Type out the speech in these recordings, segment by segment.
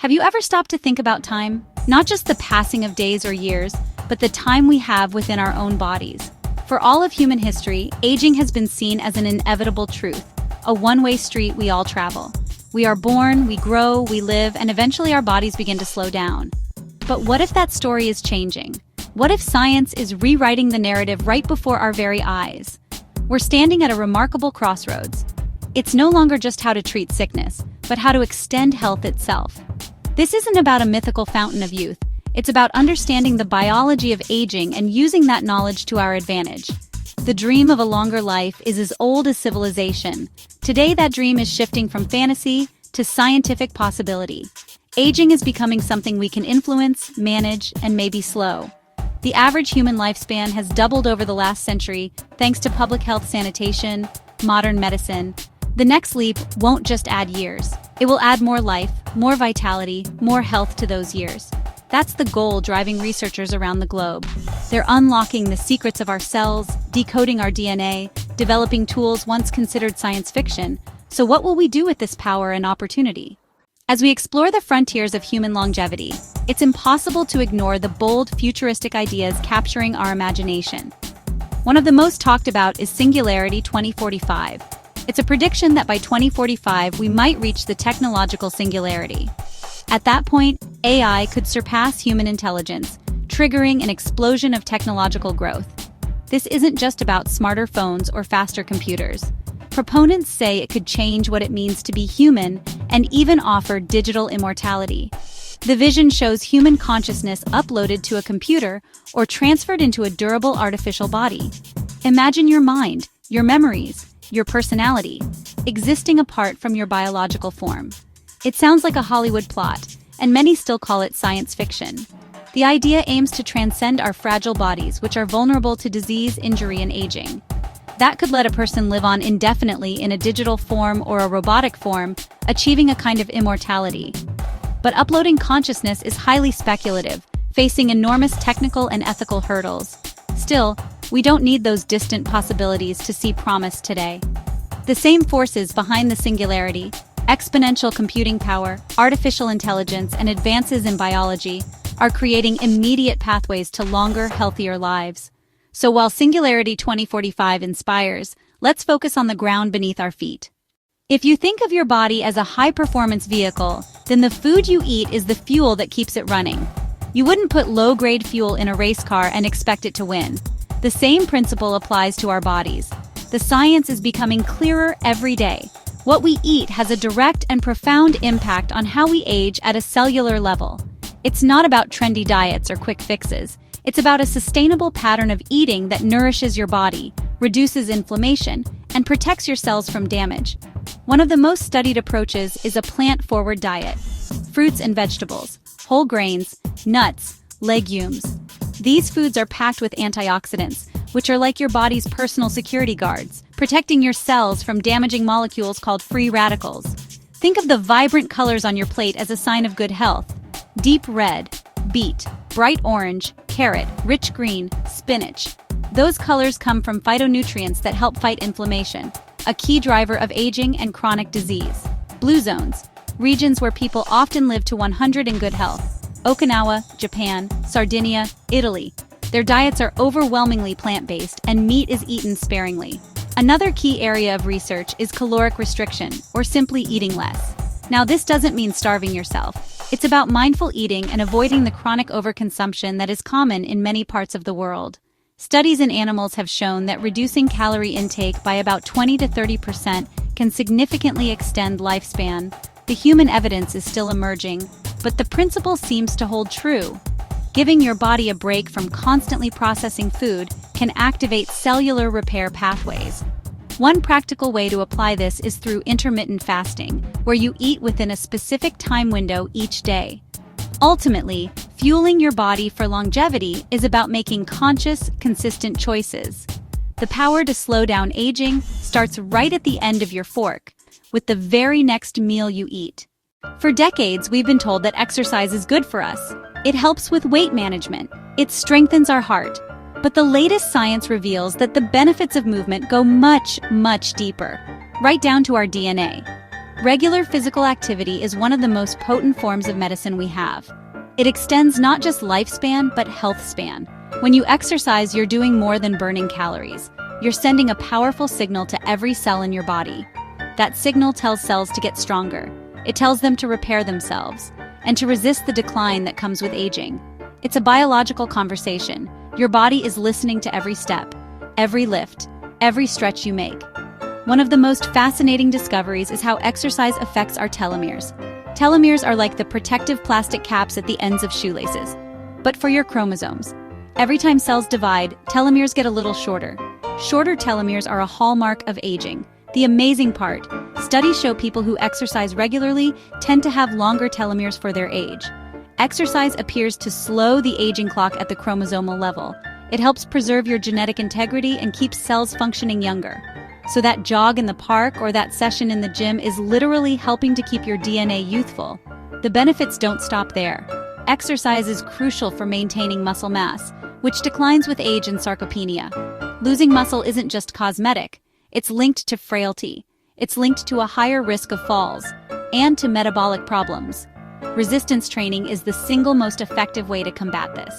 Have you ever stopped to think about time? Not just the passing of days or years, but the time we have within our own bodies. For all of human history, aging has been seen as an inevitable truth, a one-way street we all travel. We are born, we grow, we live, and eventually our bodies begin to slow down. But what if that story is changing? What if science is rewriting the narrative right before our very eyes? We're standing at a remarkable crossroads. It's no longer just how to treat sickness, but how to extend health itself. This isn't about a mythical fountain of youth. It's about understanding the biology of aging and using that knowledge to our advantage. The dream of a longer life is as old as civilization. Today, that dream is shifting from fantasy to scientific possibility. Aging is becoming something we can influence, manage, and maybe slow. The average human lifespan has doubled over the last century thanks to public health sanitation, modern medicine. The next leap won't just add years. It will add more life, more vitality, more health to those years. That's the goal driving researchers around the globe. They're unlocking the secrets of our cells, decoding our DNA, developing tools once considered science fiction. So what will we do with this power and opportunity? As we explore the frontiers of human longevity, it's impossible to ignore the bold, futuristic ideas capturing our imagination. One of the most talked about is Singularity 2045. It's a prediction that by 2045 we might reach the technological singularity. At that point, AI could surpass human intelligence, triggering an explosion of technological growth. This isn't just about smarter phones or faster computers. Proponents say it could change what it means to be human and even offer digital immortality. The vision shows human consciousness uploaded to a computer or transferred into a durable artificial body. Imagine your mind, your memories, your personality, existing apart from your biological form. It sounds like a Hollywood plot, and many still call it science fiction. The idea aims to transcend our fragile bodies, which are vulnerable to disease, injury, and aging. That could let a person live on indefinitely in a digital form or a robotic form, achieving a kind of immortality. But uploading consciousness is highly speculative, facing enormous technical and ethical hurdles. Still, we don't need those distant possibilities to see promise today. The same forces behind the singularity, exponential computing power, artificial intelligence, and advances in biology, are creating immediate pathways to longer, healthier lives. So while Singularity 2045 inspires, let's focus on the ground beneath our feet. If you think of your body as a high-performance vehicle, then the food you eat is the fuel that keeps it running. You wouldn't put low-grade fuel in a race car and expect it to win. The same principle applies to our bodies. The science is becoming clearer every day. What we eat has a direct and profound impact on how we age at a cellular level. It's not about trendy diets or quick fixes. It's about a sustainable pattern of eating that nourishes your body, reduces inflammation, and protects your cells from damage. One of the most studied approaches is a plant-forward diet. Fruits and vegetables, whole grains, nuts, legumes. These foods are packed with antioxidants, which are like your body's personal security guards, protecting your cells from damaging molecules called free radicals. Think of the vibrant colors on your plate as a sign of good health. Deep red, beet, bright orange, carrot, rich green, spinach. Those colors come from phytonutrients that help fight inflammation, a key driver of aging and chronic disease. Blue zones, regions where people often live to 100 in good health. Okinawa, Japan, Sardinia, Italy. Their diets are overwhelmingly plant-based and meat is eaten sparingly. Another key area of research is caloric restriction, or simply eating less. Now, this doesn't mean starving yourself. It's about mindful eating and avoiding the chronic overconsumption that is common in many parts of the world. Studies in animals have shown that reducing calorie intake by about 20 to 30% can significantly extend lifespan. The human evidence is still emerging, but the principle seems to hold true. Giving your body a break from constantly processing food can activate cellular repair pathways. One practical way to apply this is through intermittent fasting, where you eat within a specific time window each day. Ultimately, fueling your body for longevity is about making conscious, consistent choices. The power to slow down aging starts right at the end of your fork, with the very next meal you eat. For decades, we've been told that exercise is good for us. It helps with weight management. It strengthens our heart. But the latest science reveals that the benefits of movement go much, much deeper, right down to our DNA. Regular physical activity is one of the most potent forms of medicine we have. It extends not just lifespan, but health span. When you exercise, you're doing more than burning calories. You're sending a powerful signal to every cell in your body. That signal tells cells to get stronger. It tells them to repair themselves and to resist the decline that comes with aging. It's a biological conversation. Your body is listening to every step, every lift, every stretch you make. One of the most fascinating discoveries is how exercise affects our telomeres. Telomeres are like the protective plastic caps at the ends of shoelaces, but for your chromosomes. Every time cells divide, telomeres get a little shorter. Shorter telomeres are a hallmark of aging. The amazing part, studies show people who exercise regularly tend to have longer telomeres for their age. Exercise appears to slow the aging clock at the chromosomal level. It helps preserve your genetic integrity and keeps cells functioning younger. So that jog in the park or that session in the gym is literally helping to keep your DNA youthful. The benefits don't stop there. Exercise is crucial for maintaining muscle mass, which declines with age and sarcopenia. Losing muscle isn't just cosmetic. It's linked to frailty. It's linked to a higher risk of falls and to metabolic problems. Resistance training is the single most effective way to combat this.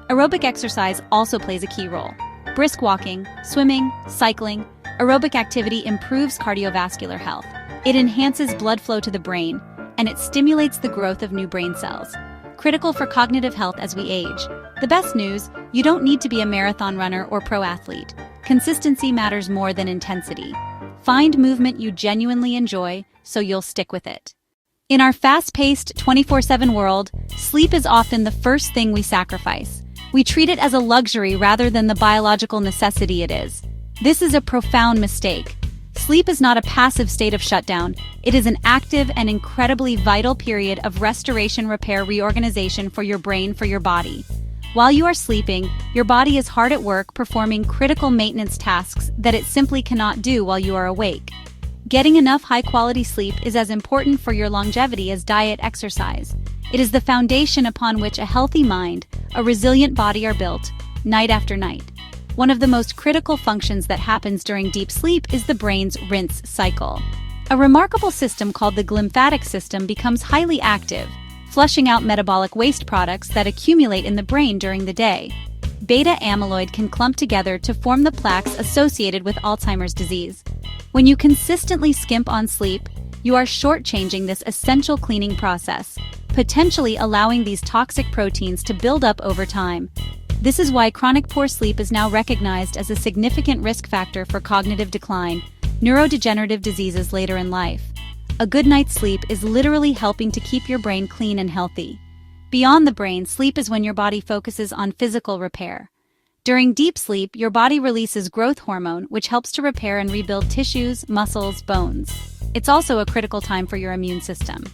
Aerobic exercise also plays a key role. Brisk walking, swimming, cycling, aerobic activity improves cardiovascular health. It enhances blood flow to the brain, and it stimulates the growth of new brain cells, critical for cognitive health as we age. The best news, you don't need to be a marathon runner or pro athlete. Consistency matters more than intensity. Find movement you genuinely enjoy, so you'll stick with it. In our fast-paced, 24/7 world, sleep is often the first thing we sacrifice. We treat it as a luxury rather than the biological necessity it is. This is a profound mistake. Sleep is not a passive state of shutdown. It is an active and incredibly vital period of restoration, repair, reorganization for your brain, for your body. While you are sleeping, your body is hard at work performing critical maintenance tasks that it simply cannot do while you are awake. Getting enough high-quality sleep is as important for your longevity as diet, exercise. It is the foundation upon which a healthy mind, a resilient body are built, night after night. One of the most critical functions that happens during deep sleep is the brain's rinse cycle. A remarkable system called the glymphatic system becomes highly active, flushing out metabolic waste products that accumulate in the brain during the day. Beta amyloid can clump together to form the plaques associated with Alzheimer's disease. When you consistently skimp on sleep, you are shortchanging this essential cleaning process, potentially allowing these toxic proteins to build up over time. This is why chronic poor sleep is now recognized as a significant risk factor for cognitive decline, neurodegenerative diseases later in life. A good night's sleep is literally helping to keep your brain clean and healthy. Beyond the brain, sleep is when your body focuses on physical repair. During deep sleep, your body releases growth hormone, which helps to repair and rebuild tissues, muscles, bones. It's also a critical time for your immune system.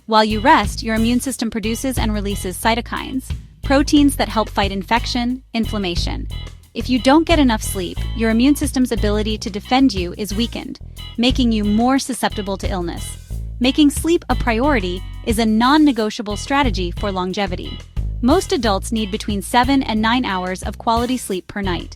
While you rest, your immune system produces and releases cytokines, proteins that help fight infection, inflammation. If you don't get enough sleep, your immune system's ability to defend you is weakened, making you more susceptible to illness. Making sleep a priority is a non-negotiable strategy for longevity. Most adults need between 7 and 9 hours of quality sleep per night.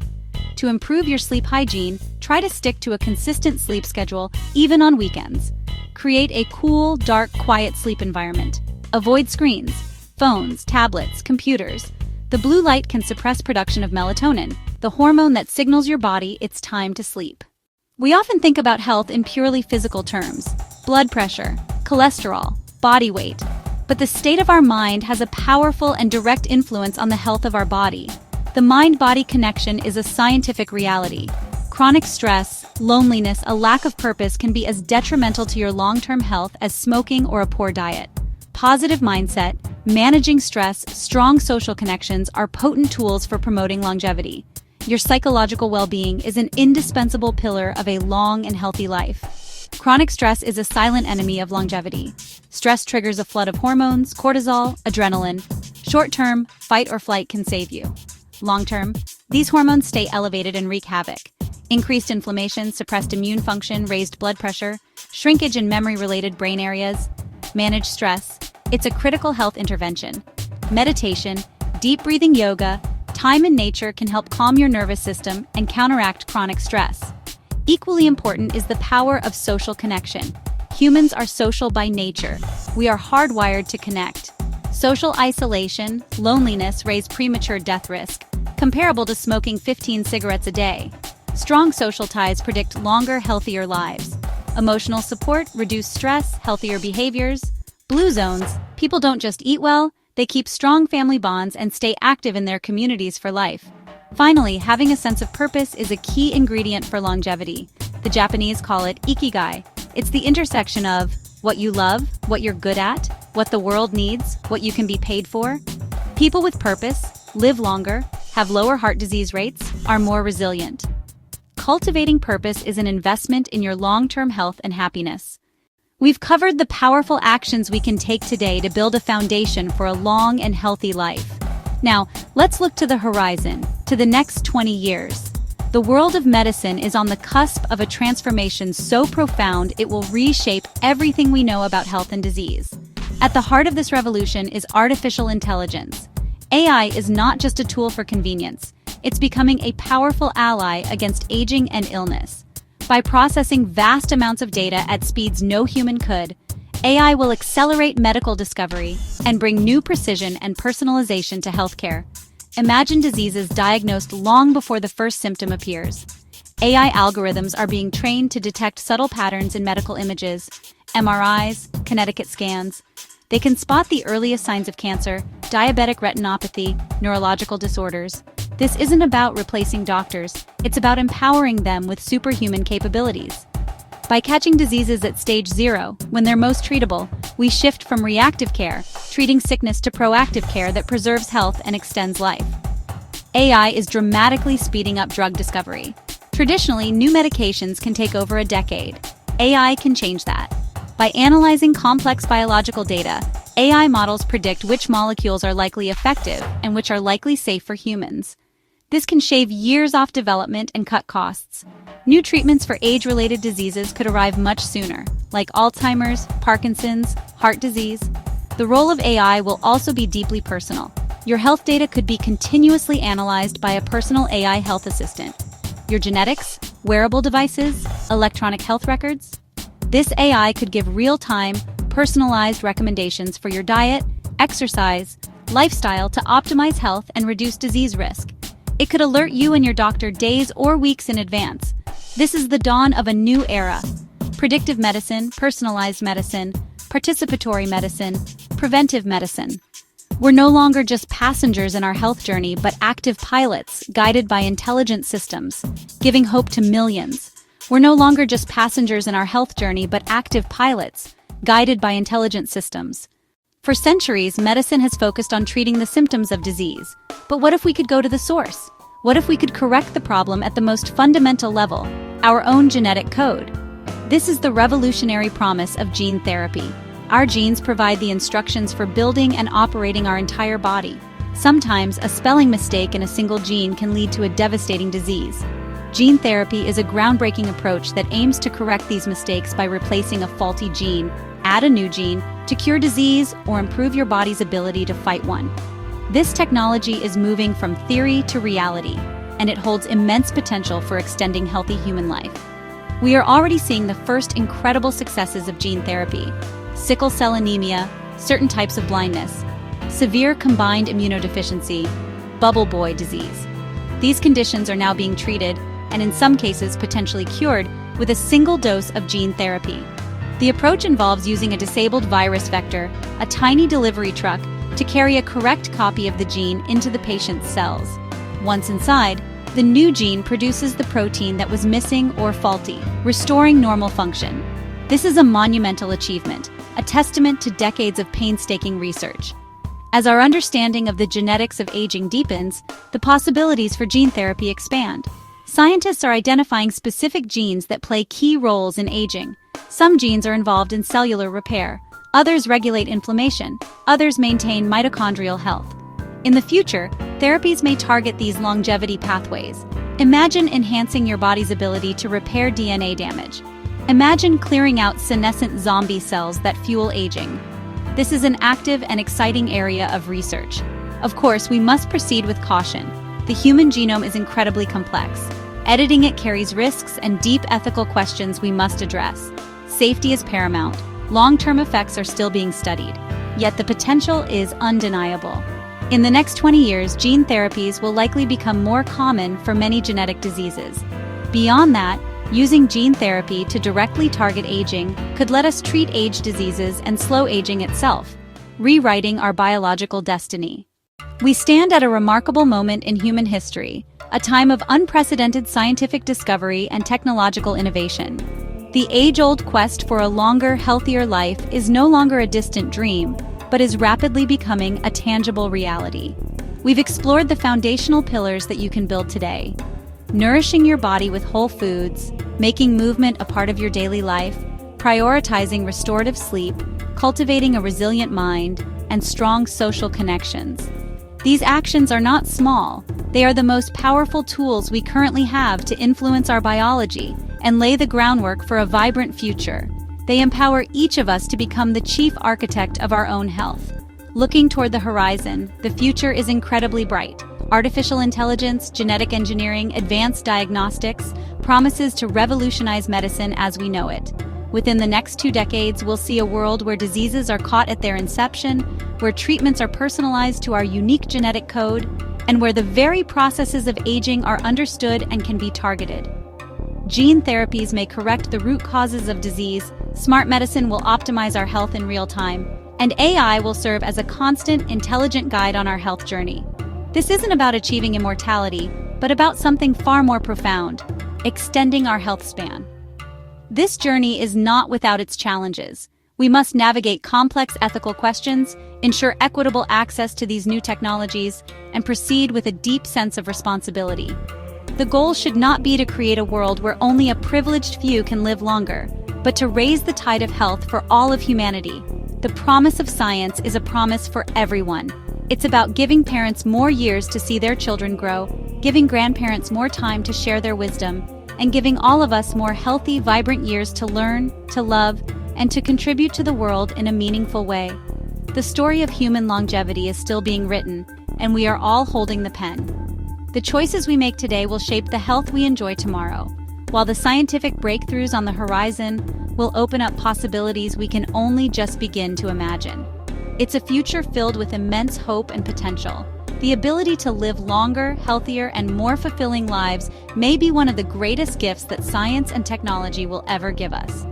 To improve your sleep hygiene, try to stick to a consistent sleep schedule, even on weekends. Create a cool, dark, quiet sleep environment. Avoid screens, phones, tablets, computers. The blue light can suppress production of melatonin, the hormone that signals your body it's time to sleep. We often think about health in purely physical terms: blood pressure, cholesterol, body weight. But the state of our mind has a powerful and direct influence on the health of our body. The mind-body connection is a scientific reality. Chronic stress, loneliness, a lack of purpose can be as detrimental to your long-term health as smoking or a poor diet. Positive mindset, managing stress, strong social connections are potent tools for promoting longevity. Your psychological well-being is an indispensable pillar of a long and healthy life. Chronic stress is a silent enemy of longevity. Stress triggers a flood of hormones, cortisol, adrenaline. Short-term, fight or flight can save you. Long-term, these hormones stay elevated and wreak havoc. Increased inflammation, suppressed immune function, raised blood pressure, shrinkage in memory-related brain areas. Manage stress. It's a critical health intervention. Meditation, deep breathing yoga, time in nature can help calm your nervous system and counteract chronic stress. Equally important is the power of social connection. Humans are social by nature. We are hardwired to connect. Social isolation, loneliness raise premature death risk, comparable to smoking 15 cigarettes a day. Strong social ties predict longer, healthier lives. Emotional support reduce stress, healthier behaviors. Blue zones, people don't just eat well, they keep strong family bonds and stay active in their communities for life. Finally, having a sense of purpose is a key ingredient for longevity. The Japanese call it ikigai. It's the intersection of what you love, what you're good at, what the world needs, what you can be paid for. People with purpose live longer, have lower heart disease rates, are more resilient. Cultivating purpose is an investment in your long-term health and happiness. We've covered the powerful actions we can take today to build a foundation for a long and healthy life. Now, let's look to the horizon, to the next 20 years. The world of medicine is on the cusp of a transformation so profound it will reshape everything we know about health and disease. At the heart of this revolution is artificial intelligence. AI is not just a tool for convenience. It's becoming a powerful ally against aging and illness. By processing vast amounts of data at speeds no human could, AI will accelerate medical discovery and bring new precision and personalization to healthcare. Imagine diseases diagnosed long before the first symptom appears. AI algorithms are being trained to detect subtle patterns in medical images, MRIs, kinetic scans. They can spot the earliest signs of cancer, diabetic retinopathy, neurological disorders. This isn't about replacing doctors, it's about empowering them with superhuman capabilities. By catching diseases at stage 0, when they're most treatable, we shift from reactive care, treating sickness, to proactive care that preserves health and extends life. AI is dramatically speeding up drug discovery. Traditionally, new medications can take over a decade. AI can change that. By analyzing complex biological data, AI models predict which molecules are likely effective and which are likely safe for humans. This can shave years off development and cut costs. New treatments for age-related diseases could arrive much sooner, like Alzheimer's, Parkinson's, heart disease. The role of AI will also be deeply personal. Your health data could be continuously analyzed by a personal AI health assistant. Your genetics, wearable devices, electronic health records. This AI could give real-time, personalized recommendations for your diet, exercise, lifestyle to optimize health and reduce disease risk. It could alert you and your doctor days or weeks in advance. This is the dawn of a new era. Predictive medicine, personalized medicine, participatory medicine, preventive medicine. We're no longer just passengers in our health journey, but active pilots guided by intelligent systems, giving hope to millions. We're no longer just passengers in our health journey, but active pilots guided by intelligent systems. For centuries, medicine has focused on treating the symptoms of disease. But what if we could go to the source? What if we could correct the problem at the most fundamental level, our own genetic code? This is the revolutionary promise of gene therapy. Our genes provide the instructions for building and operating our entire body. Sometimes, a spelling mistake in a single gene can lead to a devastating disease. Gene therapy is a groundbreaking approach that aims to correct these mistakes by replacing a faulty gene, add a new gene, to cure disease or improve your body's ability to fight one. This technology is moving from theory to reality, and it holds immense potential for extending healthy human life. We are already seeing the first incredible successes of gene therapy: sickle cell anemia, certain types of blindness, severe combined immunodeficiency, bubble boy disease. These conditions are now being treated, and in some cases potentially cured, with a single dose of gene therapy. The approach involves using a disabled virus vector, a tiny delivery truck, to carry a correct copy of the gene into the patient's cells. Once inside, the new gene produces the protein that was missing or faulty, restoring normal function. This is a monumental achievement, a testament to decades of painstaking research. As our understanding of the genetics of aging deepens, the possibilities for gene therapy expand. Scientists are identifying specific genes that play key roles in aging. Some genes are involved in cellular repair, others regulate inflammation, others maintain mitochondrial health. In the future, therapies may target these longevity pathways. Imagine enhancing your body's ability to repair DNA damage. Imagine clearing out senescent zombie cells that fuel aging. This is an active and exciting area of research. Of course, we must proceed with caution. The human genome is incredibly complex. Editing it carries risks and deep ethical questions we must address. Safety is paramount. Long-term effects are still being studied, yet the potential is undeniable. In the next 20 years, gene therapies will likely become more common for many genetic diseases. Beyond that, using gene therapy to directly target aging could let us treat age diseases and slow aging itself, rewriting our biological destiny. We stand at a remarkable moment in human history, a time of unprecedented scientific discovery and technological innovation. The age-old quest for a longer, healthier life is no longer a distant dream, but is rapidly becoming a tangible reality. We've explored the foundational pillars that you can build today. Nourishing your body with whole foods, making movement a part of your daily life, prioritizing restorative sleep, cultivating a resilient mind, and strong social connections. These actions are not small. They are the most powerful tools we currently have to influence our biology and lay the groundwork for a vibrant future. They empower each of us to become the chief architect of our own health. Looking toward the horizon, the future is incredibly bright. Artificial intelligence, genetic engineering, advanced diagnostics promises to revolutionize medicine as we know it. Within the next 2 decades, we'll see a world where diseases are caught at their inception, where treatments are personalized to our unique genetic code, and where the very processes of aging are understood and can be targeted. Gene therapies may correct the root causes of disease, smart medicine will optimize our health in real time, and AI will serve as a constant, intelligent guide on our health journey. This isn't about achieving immortality, but about something far more profound: extending our health span. This journey is not without its challenges. We must navigate complex ethical questions, ensure equitable access to these new technologies, and proceed with a deep sense of responsibility. The goal should not be to create a world where only a privileged few can live longer, but to raise the tide of health for all of humanity. The promise of science is a promise for everyone. It's about giving parents more years to see their children grow, giving grandparents more time to share their wisdom, and giving all of us more healthy, vibrant years to learn, to love, and to contribute to the world in a meaningful way. The story of human longevity is still being written, and we are all holding the pen. The choices we make today will shape the health we enjoy tomorrow, while the scientific breakthroughs on the horizon will open up possibilities we can only just begin to imagine. It's a future filled with immense hope and potential. The ability to live longer, healthier, and more fulfilling lives may be one of the greatest gifts that science and technology will ever give us.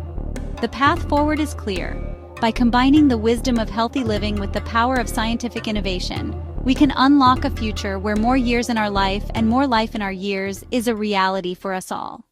The path forward is clear. By combining the wisdom of healthy living with the power of scientific innovation, we can unlock a future where more years in our life and more life in our years is a reality for us all.